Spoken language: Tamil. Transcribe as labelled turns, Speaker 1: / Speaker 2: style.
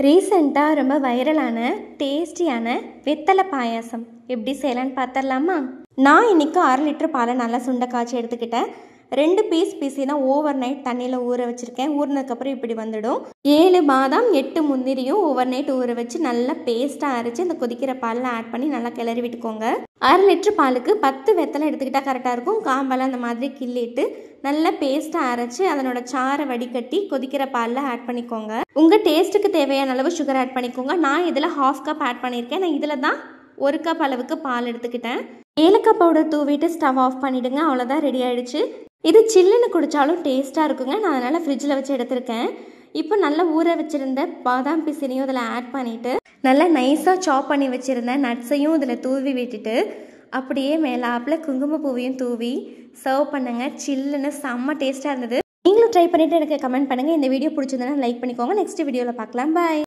Speaker 1: ரீசெண்டாக ரொம்ப வைரலான டேஸ்டியான வெத்தலை பாயாசம் எப்படி செய்யலான்னு பார்த்துடலாமா? நான் இன்றைக்கி 1/2 லிட்டர் பாலை நல்லா சுண்டை காய்ச்சி எடுத்துக்கிட்டேன். 2 பீஸ் பிசினா ஓவர் நைட் தண்ணியில் ஊற வச்சுருக்கேன். ஊறினதுக்கப்புறம் இப்படி வந்துடும். 7 பாதாம் 8 முந்திரியும் ஓவர் நைட் ஊற வச்சு நல்லா பேஸ்ட்டாக அரைச்சி இந்த கொதிக்கிற பாலில் ஆட் பண்ணி நல்லா கிளறி விட்டுக்கோங்க. 1/2 லிட்டர் பாலுக்கு 10 வெத்தலை எடுத்துக்கிட்டால் கரெக்டாக இருக்கும். காம்பெல்லாம் அந்த மாதிரி கிள்ளிட்டு நல்லா பேஸ்ட்டாக அரைச்சி அதனோட சாறை வடிகட்டி கொதிக்கிற பாலில் ஆட் பண்ணிக்கோங்க. உங்கள் டேஸ்ட்டுக்கு தேவையான அளவு சுகர் ஆட் பண்ணிக்கோங்க. நான் இதில் 1/2 கப் ஆட் பண்ணியிருக்கேன். நான் இதில் தான் 1 கப் அளவுக்கு பால் எடுத்துக்கிட்டேன். ஏலக்காய் பவுடர் தூவிட்டு ஸ்டவ் ஆஃப் பண்ணிவிடுங்க. அவ்வளோதான், ரெடி ஆகிடுச்சு. இது சில்லுன்னு குடித்தாலும் டேஸ்ட்டாக இருக்குங்க. நான் அதனால் ஃப்ரிட்ஜில் வச்சு எடுத்திருக்கேன். இப்போ நல்லா ஊற வச்சுருந்த பாதாம் பிசினையும் இதில் ஆட் பண்ணிவிட்டு நல்லா நைஸாக சாப் பண்ணி வச்சுருந்த நட்ஸையும் இதில் தூவி விட்டுட்டு அப்படியே மேலாப்பில் குங்குமப்பூவையும் தூவி சர்வ் பண்ணுங்க. சில்லுன்னு செம்ம டேஸ்ட்டாக இருந்தது. நீங்களும் ட்ரை பண்ணிவிட்டு எனக்கு கமெண்ட் பண்ணுங்கள். இந்த வீடியோ பிடிச்சிருந்தனா லைக் பண்ணிக்கோங்க. நெக்ஸ்ட் வீடியோவில் பார்க்கலாம். பாய்.